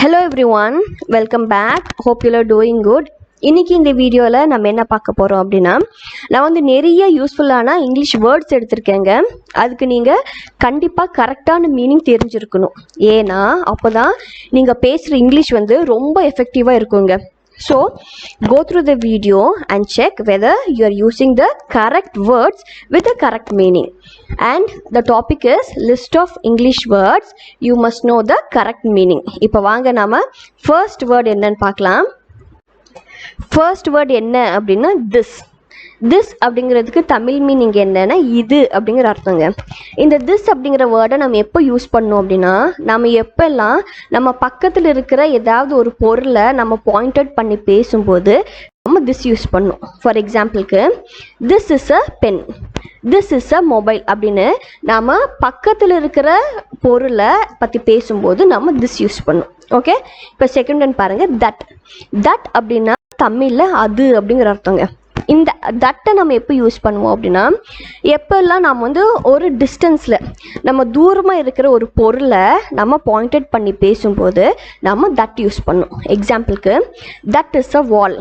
Hello everyone, welcome back. Hope you are doing good. இன்னைக்கு இந்த வீடியோவில் நம்ம என்ன பார்க்க போகிறோம் அப்படின்னா, நான் வந்து நிறைய யூஸ்ஃபுல்லான இங்கிலீஷ் வேர்ட்ஸ் எடுத்திருக்கேங்க. அதுக்கு நீங்கள் கண்டிப்பாக கரெக்டான மீனிங் தெரிஞ்சிருக்கணும். ஏன்னா அப்போ தான் நீங்கள் பேசுகிற இங்கிலீஷ் வந்து ரொம்ப எஃபெக்டிவாக இருக்குங்க. So, go through the video and check whether you are using the correct words with the correct meaning. And the topic is list of English words. You must know the correct meaning. இப்போ வாங்க நாம first word என்னன்னு பார்க்கலாம். First word என்ன அப்படின்னா this அப்படிங்கிறதுக்கு Tamil meaning என்னன்னா இது அப்படிங்கிற அர்த்தங்க. இந்த this அப்படிங்கிற வேர்டை நம்ம எப்போ யூஸ் பண்ணோம் அப்படின்னா, நம்ம எப்பெல்லாம் நம்ம பக்கத்தில் இருக்கிற ஏதாவது ஒரு பொருளை நம்ம பாயிண்ட் அவுட் பண்ணி பேசும்போது நம்ம this யூஸ் பண்ணோம். ஃபார் எக்ஸாம்பிளுக்கு this is a pen, this is a mobile அப்படின்னு நாம் பக்கத்தில் இருக்கிற பொருளை பற்றி பேசும்போது நம்ம this யூஸ் பண்ணோம். ஓகே, இப்போ செகண்ட் ஒன் பாருங்கள், தட் அப்படின்னா தமிழில் அது அப்படிங்கிற அர்த்தங்க. இந்த தட்டை நம்ம எப்போ யூஸ் பண்ணுவோம் அப்படின்னா, எப்போல்லாம் நம்ம வந்து ஒரு டிஸ்டன்ஸில் நம்ம தூரமாக இருக்கிற ஒரு பொருளை நம்ம பாயிண்ட் அவுட் பண்ணி பேசும்போது நம்ம தட் யூஸ் பண்ணோம். எக்ஸாம்பிளுக்கு that is a wall,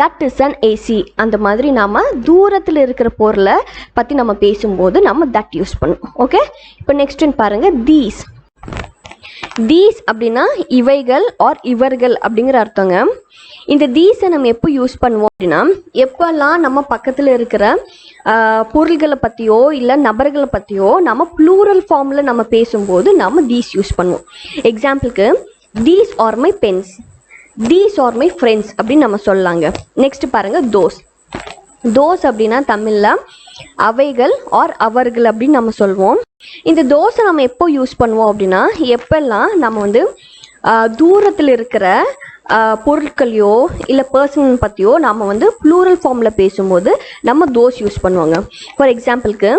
that is an AC, அந்த மாதிரி நாம் தூரத்தில் இருக்கிற பொருளை பற்றி நம்ம பேசும்போது நம்ம தட் யூஸ் பண்ணுவோம். ஓகே, இப்போ நெக்ஸ்ட் பாருங்கள், தீஸ் அப்படின்னா இவைகள் ஆர் இவர்கள் அப்படிங்கிற அர்த்தங்க. இந்த தீஸை நம்ம எப்போ யூஸ் பண்ணுவோம் அப்படின்னா, எப்போல்லாம் நம்ம பக்கத்தில் இருக்கிற பொருள்களை பற்றியோ இல்லை நபர்களை பற்றியோ நம்ம ப்ளூரல் ஃபார்மில் நம்ம பேசும்போது நம்ம தீஸ் யூஸ் பண்ணுவோம். எக்ஸாம்பிளுக்கு these are my pens, these are my friends அப்படின்னு நம்ம சொல்லலாங்க. நெக்ஸ்ட் பாருங்கள், தோஸ் அப்படின்னா தமிழில் அவைகள் ஆர் அவர்கள் அப்படின்னு நம்ம சொல்வோம். இந்த தோசை நம்ம எப்போ யூஸ் பண்ணுவோம் அப்படின்னா, எப்பெல்லாம் நம்ம வந்து தூரத்தில் இருக்கிற பொருட்களையோ இல்லை பர்சன் பற்றியோ நம்ம வந்து ப்ளூரல் ஃபார்மில் பேசும்போது நம்ம தோஸ் யூஸ் பண்ணுவாங்க. ஃபார் எக்ஸாம்பிளுக்கு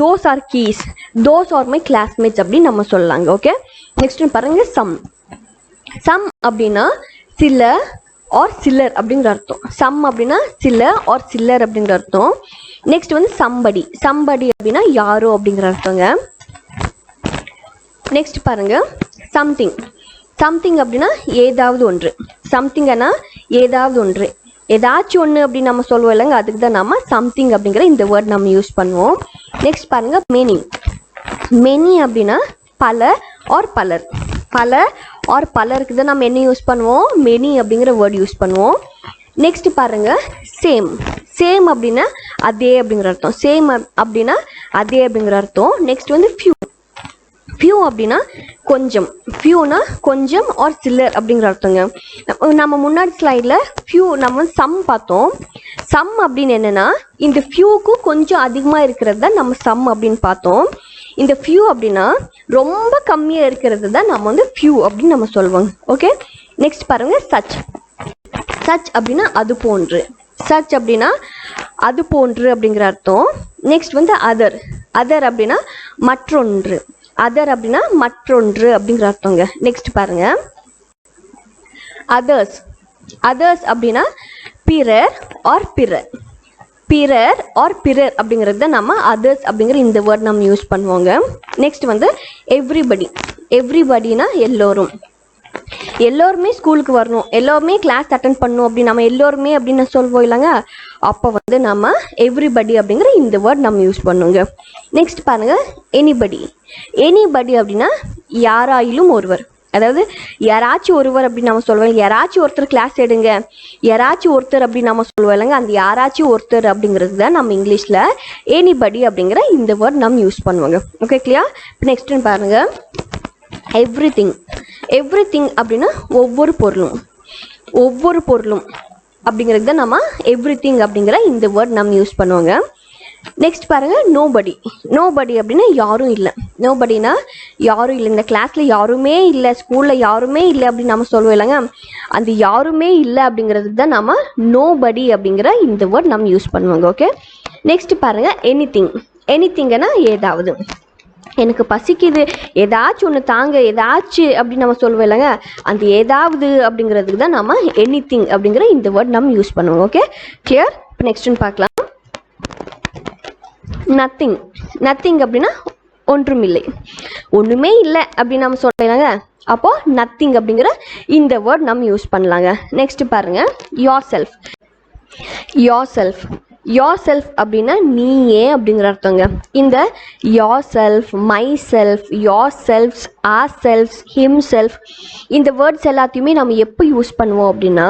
those are keys, those are my classmates அப்படின்னு நம்ம சொல்லலாங்க. ஓகே, நெக்ஸ்ட் பாருங்கள், சம் அப்படின்னா சில ஆர் சிலர் அப்படிங்கிற அர்த்தம். சம் அப்படின்னா சில ஆர் சிலர் அப்படிங்கிற அர்த்தம். நெக்ஸ்ட் வந்து சம்படி அப்படின்னா யாரோ அப்படிங்கிற அர்த்தங்க. நெக்ஸ்ட் பாருங்க, சம்திங் அப்படின்னா ஏதாவது ஒன்று. சம்திங்னா ஏதாவது ஒன்று, ஏதாச்சும் ஒன்று அப்படின்னு நம்ம சொல்லுவோம் இல்லைங்க, அதுக்கு தான் நம்ம சம்திங் அப்படிங்கிற இந்த வேர்ட் நம்ம யூஸ் பண்ணுவோம். நெக்ஸ்ட் பாருங்க, மெனி அப்படின்னா பல ஆர் பலர். பலருக்கு தான் நம்ம என்ன யூஸ் பண்ணுவோம், மெனி அப்படிங்கிற வேர்ட் யூஸ் பண்ணுவோம். நெக்ஸ்ட் பாருங்க, சேம் அப்படின்னா அதே அப்படிங்கிற அர்த்தம். சேம் அப்படின்னா அதே அப்படிங்கிற அர்த்தம். நெக்ஸ்ட் வந்து ஃபியூ அப்படின்னா கொஞ்சம். ஃபியூனா கொஞ்சம் ஆர் சிலர் அப்படிங்கிற அர்த்தங்க. நம்ம முன்னாடி ஸ்லைடில் நம்ம சம் பார்த்தோம். சம் அப்படின்னு என்னென்னா, இந்த ஃபியூக்கும் கொஞ்சம் அதிகமாக இருக்கிறது தான் நம்ம சம் அப்படின்னு பார்த்தோம். இந்த ஃபியூ அப்படின்னா ரொம்ப கம்மியாக இருக்கிறது தான் நம்ம வந்து ஃபியூ அப்படின்னு நம்ம சொல்லுவோங்க. ஓகே, நெக்ஸ்ட் பாருங்கள், சச் அப்படின்னா அது போன்று. சச் அப்படின்னா அது போன்று அப்படிங்கிற அர்த்தம். நெக்ஸ்ட் வந்து அதர் அப்படின்னா மற்றொன்று. அப்படிங்கிற அர்த்தங்க. நெக்ஸ்ட் பாருங்க, அதர்ஸ் அப்படின்னா பிறர் ஆர் பிறர் அப்படிங்கிறது தான் நம்ம அதர்ஸ் அப்படிங்கிற இந்த வேர்ட் நம்ம யூஸ் பண்ணுவோங்க. நெக்ஸ்ட் வந்து எவ்ரிபடினா எல்லோருமே ஸ்கூலுக்கு வரணும், எல்லோருமே கிளாஸ் அட்டென்ட் பண்ணணும் அப்படின்னு நம்ம எல்லோருமே அப்படின்னு சொல்வோம் இல்லைங்க, அப்போ வந்து நம்ம எவ்ரிபடி அப்படிங்கிற இந்த வேர்ட் நம்ம யூஸ் பண்ணுவோங்க. நெக்ஸ்ட் பாருங்க, எனிபடி அப்படின்னா யாராயிலும் ஒருவர். அதாவது யாராச்சும் ஒருவர் அப்படின்னு நம்ம சொல்லுவோம். யாராச்சும் ஒருத்தர் கிளாஸ் எடுங்க, யாராச்சும் ஒருத்தர் அப்படின்னு நம்ம சொல்லுவோம் இல்லைங்க, அந்த யாராச்சும் ஒருத்தர் அப்படிங்கிறது தான் நம்ம இங்கிலீஷில் எனிபடி அப்படிங்கிற இந்த வேர்ட் நம்ம யூஸ் பண்ணுவோங்க. Okay, clear? இப்போ நெக்ஸ்ட் பாருங்க, எவ்ரிதிங் அப்படின்னா ஒவ்வொரு பொருளும் அப்படிங்கிறது தான் நம்ம எவ்ரிதிங் அப்படிங்கிற இந்த வேர்ட் நம்ம யூஸ் பண்ணுவோங்க. நெக்ஸ்ட் பாருங்க, நோபடி அப்படின்னா யாரும் இல்லை. நோபடினா யாரும் இல்லை, இந்த கிளாஸ்ல யாருமே இல்லை, ஸ்கூல்ல யாருமே இல்லை அப்படின்னு நம்ம சொல்லுவோம் இல்லைங்க, அந்த யாருமே இல்லை அப்படிங்கிறதுக்கு தான் நம்ம நோபடி அப்படிங்கிற இந்த வேர்ட் நம்ம யூஸ் பண்ணுவாங்க. ஓகே, நெக்ஸ்ட் பாருங்க, எனிதிங்னா ஏதாவது. எனக்கு பசிக்குது, ஏதாச்சும் ஒன்று தாங்க, ஏதாச்சும் அப்படின்னு நம்ம சொல்லுவோம் இல்லைங்க, அந்த ஏதாவது அப்படிங்கிறதுக்கு தான் நம்ம எனிதிங் அப்படிங்கிற இந்த வேர்ட் நம்ம யூஸ் பண்ணுவோம். Okay, clear? இப்போ நெக்ஸ்ட் பார்க்கலாம், நத்திங் அப்படின்னா ஒன்றும் இல்லை. ஒன்றுமே இல்லை அப்படின்னு நம்ம சொல்லலாங்க. அப்போ நத்திங் அப்படிங்கிற இந்த வேர்ட் நம்ம யூஸ் பண்ணலாங்க. நெக்ஸ்ட் பாருங்க yourself. Yourself, yourself அப்படின்னா நீயே அப்படிங்கிற அர்த்தங்க. இந்த yourself, myself, yourselves, ourselves, himself, இந்த வேர்ட்ஸ் எல்லாத்தையுமே நம்ம எப்போ யூஸ் பண்ணுவோம் அப்படின்னா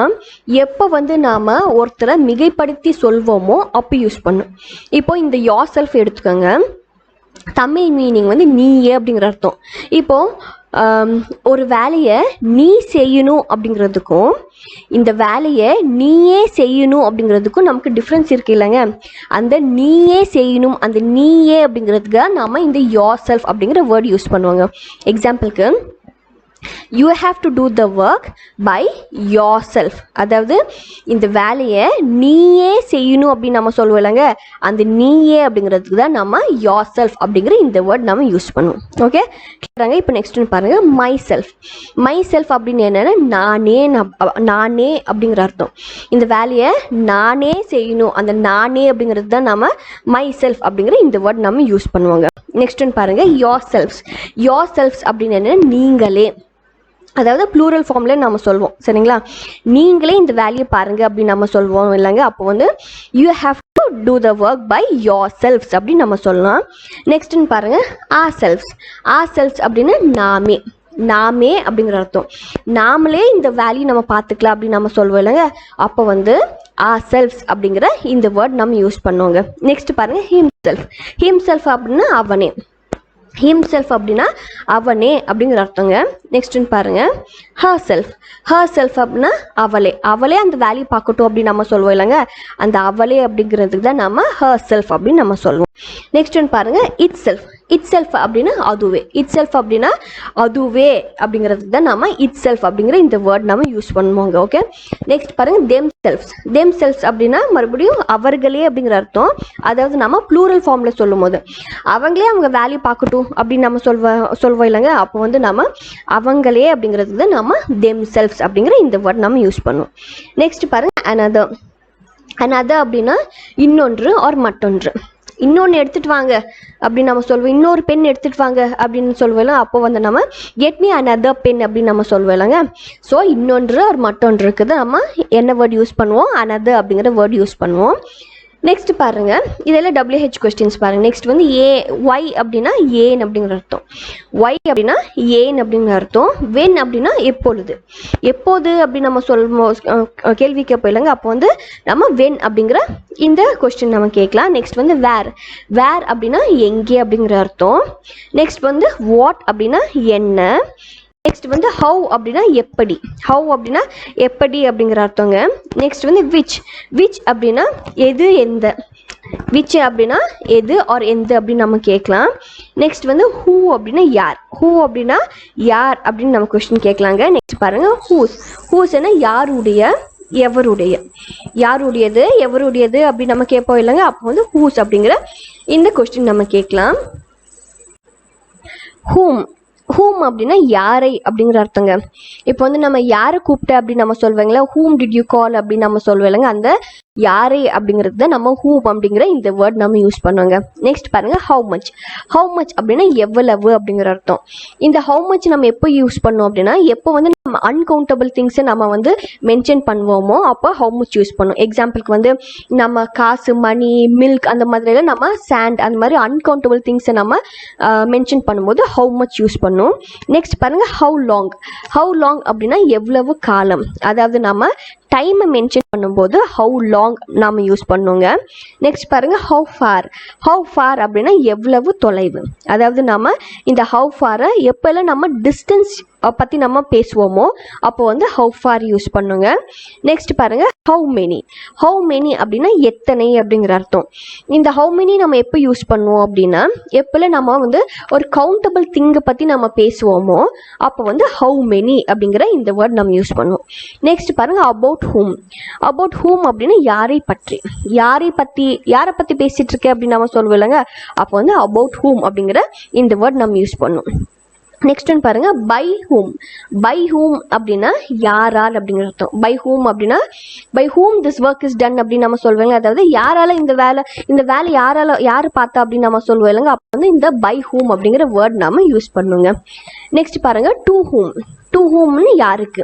எப்போ வந்து நாம் ஒருத்தரை மிகைப்படுத்தி சொல்வோமோ அப்போ யூஸ் பண்ணும். இப்போ இந்த யோர் செல்ஃப் எடுத்துக்கோங்க. தமிழ் மீனிங் வந்து நீயே அப்படிங்கிற அர்த்தம். இப்போது ஒரு வேலையை நீ செய்யணும் அப்படிங்கிறதுக்கும் இந்த வேலையை நீயே செய்யணும் அப்படிங்கிறதுக்கும் நமக்கு டிஃப்ரென்ஸ் இருக்குது இல்லைங்க. அந்த நீயே செய்யணும், அந்த நீயே அப்படிங்கிறதுக்கு நாம் இந்த யோர் செல்ஃப் அப்படிங்கிற வேர்ட் யூஸ் பண்ணுவாங்க. எக்ஸாம்பிளுக்கு you have to do the work by yourself. அதாவது இந்த வேலையை நீயே செய்யணும் அப்படின்னு நம்ம சொல்லுவோம் இல்லைங்க. அந்த நீயே அப்படிங்கிறதுக்கு தான் நம்ம yourself அப்படிங்கிற இந்த வேர்ட் நம்ம யூஸ் பண்ணுவோம். ஓகே கிளியராங்க. இப்போ நெக்ஸ்ட் பாருங்க மை செல்ஃப். மை செல்ஃப் அப்படின்னு என்னென்னா நானே அப்படிங்கிற அர்த்தம். இந்த வேலையை நானே செய்யணும், அந்த நானே அப்படிங்கிறது தான் நம்ம மை செல்ஃப் அப்படிங்கிற இந்த வேர்ட் நம்ம யூஸ் பண்ணுவாங்க. நெக்ஸ்ட் பாருங்க யோர் செல்ஃப்ஸ். யோர் செல்ஃப்ஸ் அப்படின்னு என்னென்னா நீங்களே, அதாவது ப்ளூரல் ஃபார்மில் நம்ம சொல்வோம் சரிங்களா. நீங்களே இந்த வேலையை பாருங்கள் அப்படின்னு நம்ம சொல்வோம் இல்லைங்க. அப்போ வந்து you have to do the work by yourselves அப்படின்னு நம்ம சொல்லலாம். நெக்ஸ்ட்னு பாருங்கள் ஆர் செல்ஃப்ஸ். ஆர் செல்ஃப்ஸ் அப்படின்னு நாமே அப்படிங்கிற அர்த்தம். நாமளே இந்த வேலையை நம்ம பார்த்துக்கலாம் அப்படின்னு நம்ம சொல்வோம் இல்லைங்க. அப்போ வந்து ஆர் செல்ஃப்ஸ் அப்படிங்கிற இந்த வேர்ட் நம்ம யூஸ் பண்ணுவோங்க. நெக்ஸ்ட் பாருங்கள் ஹிம் செல்ஃப். ஹிம் செல்ஃப் அப்படின்னா அவனே. ஹிம்செல்ஃப் அப்படின்னா அவனே அப்படிங்கிற அர்த்தங்க. நெக்ஸ்ட்னு பாருங்க ஹர் செல்ஃப். ஹர் செல்ஃப் அப்படின்னா அவளே அந்த வேலையை பார்க்கட்டும் அப்படின்னு நம்ம சொல்லுவோம் இல்லைங்க. அந்த அவளே அப்படிங்கிறதுக்கு தான் நம்ம ஹர் செல்ஃப் அப்படின்னு நம்ம சொல்லுவோம். நெக்ஸ்ட்னு பாருங்க இட் செல்ஃப். இட் செல்ஃப் அப்படின்னா அதுவே. இட் செல்ஃப் அப்படின்னா அதுவே அப்படிங்கிறதுக்கு தான் நம்ம இட் செல்ஃப் அப்படிங்கிற இந்த வேர்ட் நம்ம யூஸ் பண்ணுவோங்க. ஓகே நெக்ஸ்ட் பாருங்க தெம் செல்ஃப்ஸ். தெம் செல்ஃப்ஸ் அப்படின்னா மறுபடியும் அவர்களே அப்படிங்கிற அர்த்தம். அதாவது நம்ம ப்ளூரல் ஃபார்மில் சொல்லும் போது அவங்களே அவங்க வேலையை பார்க்கட்டும் அப்படின்னு நம்ம சொல்வோம் இல்லைங்க. அப்போ வந்து நம்ம அவங்களே அப்படிங்கிறது தான் நம்ம தெம் செல்ஃப்ஸ் அப்படிங்கிற இந்த வேர்ட் நம்ம யூஸ் பண்ணுவோம். நெக்ஸ்ட் பாருங்க அனதர். அனதர் அப்படின்னா இன்னொன்று ஆர் மற்றொன்று. இன்னொன்று எடுத்துகிட்டு வாங்க அப்படின்னு நம்ம சொல்லுவோம். இன்னொரு பெண் எடுத்துகிட்டு வாங்க அப்படின்னு சொல்லுவோம். அப்போ வந்து நம்ம கெட் மீ அனதர் பென் அப்படின்னு நம்ம சொல்லுவோம் இல்லைங்க. ஸோ இன்னொன்று ஒரு மற்றொன்று இருக்குது. நம்ம என்ன வேர்ட் யூஸ் பண்ணுவோம்? அனதர் அப்படிங்கிற வேர்ட் யூஸ் பண்ணுவோம். நெக்ஸ்ட் பாருங்க இதெல்லாம் WH கொஸ்டின்ஸ் பாருங்க. நெக்ஸ்ட் வந்து ஒய் அப்படின்னா ஏன் அப்படிங்கிற அர்த்தம். ஒய் அப்படின்னா ஏன் அப்படிங்கிற அர்த்தம். வென் அப்படின்னா எப்பொழுது. எப்போது அப்படின்னு நம்ம சொல்லுவோம் கேள்வி கேட்போம் இல்லைங்க. அப்போ வந்து நம்ம வென் அப்படிங்கிற இந்த கொஸ்டின் நம்ம கேட்கலாம். நெக்ஸ்ட் வந்து வேர். வேர் அப்படின்னா எங்கே அப்படிங்கிற அர்த்தம். நெக்ஸ்ட் வந்து வாட் அப்படின்னா என்ன. நெக்ஸ்ட் வந்து ஹவு அப்படின்னா எப்படி. ஹவு அப்படின்னா எப்படி அப்படிங்கிற அர்த்தங்க. நெக்ஸ்ட் வந்து விச் அப்படின்னா எது எந்த. விச் அப்படின்னா எது ஆர் எந்த அப்படின்னு நம்ம கேட்கலாம். நெக்ஸ்ட் வந்து ஹூ அப்படின்னா யார். ஹூ அப்படின்னா யார் அப்படின்னு நம்ம கொஸ்டின் கேட்கலாங்க. நெக்ஸ்ட் பாருங்க ஹூஸ்னா யாருடைய எவருடைய. யாருடையது எவருடையது அப்படின்னு நம்ம கேட்போம் இல்லைங்க. அப்போ வந்து ஹூஸ் அப்படிங்கிற இந்த கொஸ்டின் நம்ம கேட்கலாம். ஹூம் அப்படின்னா யாரை அப்படிங்கிற அர்த்தங்க. இப்போ வந்து நம்ம யாரை கூப்பிட்ட அப்படின்னு நம்ம சொல்லுவாங்களா. ஹூம் டிட் யூ கால் அப்படின்னு நம்ம சொல்லுவோம் இல்லைங்க. அந்த யாரை அப்படிங்கிறது தான் நம்ம ஹூம் அப்படிங்கிற இந்த வேர்ட் நம்ம யூஸ் பண்ணுவாங்க. நெக்ஸ்ட் பாருங்க ஹவு மச். ஹவு மச் அப்படின்னா எவ்வளவு அப்படிங்கிற அர்த்தம். இந்த ஹவு மச் நம்ம எப்போ யூஸ் பண்ணோம் அப்படின்னா எப்போ வந்து நம்ம அன்கவுண்டபிள் திங்ஸை நம்ம வந்து மென்ஷன் பண்ணுவோமோ அப்போ ஹவு மச் யூஸ் பண்ணுவோம். எக்ஸாம்பிளுக்கு வந்து நம்ம காசு, மணி, மில்க் அந்த மாதிரிலாம் நம்ம சாண்ட் அந்த மாதிரி அன்கவுண்டபிள் திங்ஸை நம்ம மென்ஷன் பண்ணும்போது ஹவு மச் யூஸ் பண்ணுவோம். நெக்ஸ்ட் பாருங்க ஹவு லாங். ஹவு லாங் அப்படின்னா எவ்வளவு காலம். அதாவது நம்ம டைமை மென்ஷன் பண்ணும்போது ஹவு லாங் நாம் யூஸ் பண்ணுவோங்க. நெக்ஸ்ட் பாருங்க ஹவு ஃபார். ஹவு ஃபார் அப்படின்னா எவ்வளவு தொலைவு. அதாவது நம்ம இந்த ஹவு ஃபாரை எப்போல்லாம் நம்ம டிஸ்டன்ஸ் பற்றி நம்ம பேசுவோமோ அப்போ வந்து ஹவு ஃபார் யூஸ் பண்ணுங்க. நெக்ஸ்ட் பாருங்க ஹவு மெனி. ஹவு மெனி அப்படின்னா எத்தனை அப்படிங்கிற அர்த்தம். இந்த ஹவு மெனி நம்ம எப்போ யூஸ் பண்ணுவோம் அப்படின்னா எப்போல்லாம் நம்ம வந்து ஒரு கவுண்டபிள் திங்கை பற்றி நம்ம பேசுவோமோ அப்போ வந்து ஹவு மெனி அப்படிங்கிற இந்த வேர்ட் நம்ம யூஸ் பண்ணுவோம். நெக்ஸ்ட் பாருங்க அபவுட் ஹூம். அபவுட் ஹூம் அப்படின்னா யாரை பற்றி. யாரை பற்றி பேசிட்டு இருக்க அப்படின்னு நம்ம சொல்லுவோம் இல்லைங்க. அப்போ வந்து அபவுட் ஹூம் அப்படிங்கிற இந்த வேர்ட் நம்ம யூஸ் பண்ணுவோம். நெக்ஸ்ட் ஒன் பாருங்க பை ஹூம். பை ஹூம் அப்படின்னா யாரால் அப்படிங்கிற அர்த்தம். பை ஹூம் அப்படின்னா by whom this work is done அப்படின்னு நம்ம சொல்லுவாங்க. அதாவது யாரால இந்த வேலை யாரு பார்த்தா அப்படின்னு நம்ம சொல்லுவோம் இல்லைங்க. அப்போ வந்து இந்த பை ஹூம் அப்படிங்கிற வேர்ட் நாம யூஸ் பண்ணுங்க. நெக்ஸ்ட் பாருங்க டு ஹூம். டு ஹூம்னு யாருக்கு,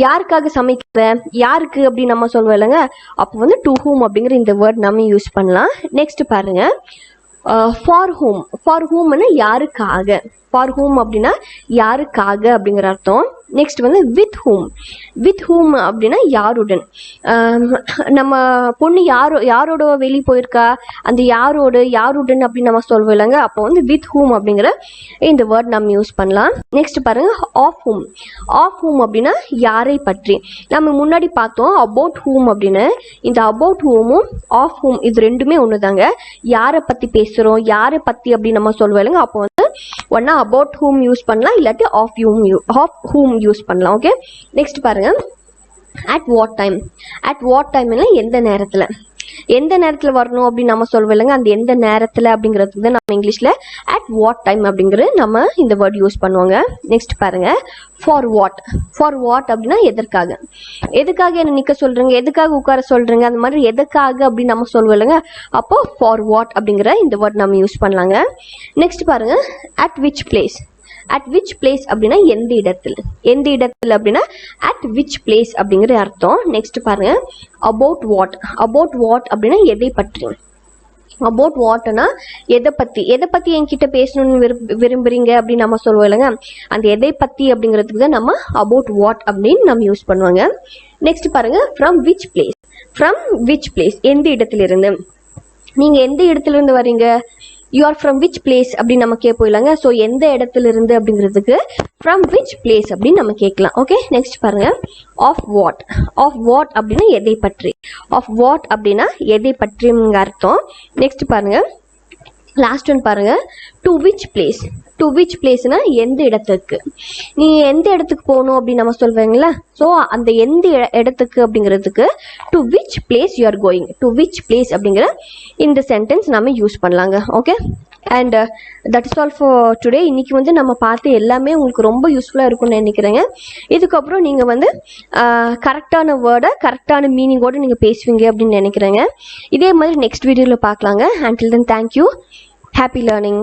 யாருக்காக சமைக்கிற, யாருக்கு அப்படின்னு நம்ம சொல்லுவோம் இல்லைங்க. அப்போ வந்து டு ஹூம் அப்படிங்கிற இந்த வேர்ட் நம்ம யூஸ் பண்ணலாம். நெக்ஸ்ட் பாருங்க ஃபார் ஹூம். ஃபார் ஹூம்னு யாருக்காக. ஃபார் ஹூம் அப்படின்னா யாருக்காக அப்படிங்கிற அர்த்தம். நெக்ஸ்ட் வந்து வித் ஹூம். வித் ஹூம் அப்படின்னா யாருடன். நம்ம பொண்ணு யாரோட வெளியே போயிருக்கா, அந்த யாருடன் அப்படின்னு நம்ம சொல்லுவோம் இல்லைங்க. அப்போ வந்து வித் ஹூம் அப்படிங்கிற இந்த வேர்ட் நம்ம யூஸ் பண்ணலாம். நெக்ஸ்ட் பாருங்க ஆஃப் ஹூம். ஆஃப் ஹூம் அப்படின்னா யாரை பற்றி. நம்ம முன்னாடி பார்த்தோம் அபவுட் ஹூம் அப்படின்னு. இந்த அபவுட் ஹூமும் ஆஃப் ஹூம் இது ரெண்டுமே ஒன்று தாங்க. யாரை பற்றி பேசுகிறோம், யாரை பற்றி அப்படின்னு நம்ம சொல்லுவோம் இல்லைங்க. அப்போ வந்து ஒன்னா அபவுட் ஹூம் யூஸ் பண்ணலாம், இல்லாட்டி ஆஃப் ஹூம் யூஸ் பண்ணலாம். ஓகே. நெக்ஸ்ட் பாருங்க at what time. At what டைம்னா எந்த நேரத்தில். எந்த நேரத்தில் வரணும் அப்படின்னு நம்ம சொல்லுவோம் இல்லைங்க. அந்த எந்த நேரத்தில் அப்படிங்கிறதுக்கு தான் நம்ம இங்கிலீஷில் அட் வாட் டைம் அப்படிங்கிற நம்ம இந்த வேர்ட் யூஸ் பண்ணுவாங்க. நெக்ஸ்ட் பாருங்க ஃபார் வாட். ஃபார் வாட் அப்படின்னா எதற்காக. எதுக்காக என்ன நிற்க சொல்கிறீங்க, எதுக்காக உட்கார சொல்கிறீங்க, அந்த மாதிரி எதுக்காக அப்படின்னு நம்ம சொல்லுவோம் இல்லைங்க. அப்போ ஃபார் வாட் அப்படிங்கிற இந்த வேர்ட் நம்ம யூஸ் பண்ணலாங்க. நெக்ஸ்ட் பாருங்க at which place. At which place அப்படின்னா எந்த இடத்துல. எந்த இடத்துல அப்படின்னா அட் விச் பிளேஸ் அப்படிங்கிற அர்த்தம். நெக்ஸ்ட் பாருங்க அபவுட் வாட். அபவுட் வாட் அப்படின்னா எதை பற்றி. அபவுட் வாட்னா எதை பற்றி என்கிட்ட பேசணும்னு விரும்புறீங்க அப்படின்னு நம்ம சொல்லுவோம் இல்லைங்க. அந்த எதை பற்றி அப்படிங்கிறதுக்கு தான் நம்ம அபவுட் வாட் அப்படின்னு நம்ம யூஸ் பண்ணுவாங்க. நெக்ஸ்ட் பாருங்க from which place. From which place எந்த இடத்திலிருந்து. நீங்கள் எந்த இடத்துல இருந்து வரீங்க, you are from which place அப்படின்னு நம்ம கேட்போம் இல்லைங்க. ஸோ எந்த இடத்துல இருந்து அப்படிங்கிறதுக்கு ஃப்ரம் விச் பிளேஸ் அப்படின்னு நம்ம கேட்கலாம். ஓகே. நெக்ஸ்ட் பாருங்க ஆஃப் வாட். ஆஃப் வாட் அப்படின்னா எதை பற்றி. ஆஃப் வாட் அப்படின்னா எதை பற்றிங்கிற அர்த்தம். நெக்ஸ்ட் பாருங்க லாஸ்ட் ஒன் பாருங்க to which place. To which பிளேஸ்னா எந்த இடத்துக்கு. நீ எந்த இடத்துக்கு போகணும் அப்படின்னு நம்ம சொல்லுவாங்களா. ஸோ அந்த எந்த இடத்துக்கு அப்படிங்கிறதுக்கு to which place you are going. To which place அப்படிங்கிற இந்த சென்டென்ஸ் நம்ம யூஸ் பண்ணலாங்க. Okay. And that is all for today. இன்னைக்கு வந்து நம்ம பார்த்து எல்லாமே உங்களுக்கு ரொம்ப யூஸ்ஃபுல்லாக இருக்கும்னு நினைக்கிறேங்க. இதுக்கப்புறம் நீங்கள் வந்து கரெக்டான வேர்டை கரெக்டான மீனிங்கோடு நீங்கள் பேசுவீங்க அப்படின்னு நினைக்கிறேங்க. இதே மாதிரி நெக்ஸ்ட் வீடியோவில் பார்க்கலாங்க. until then thank you. Happy learning.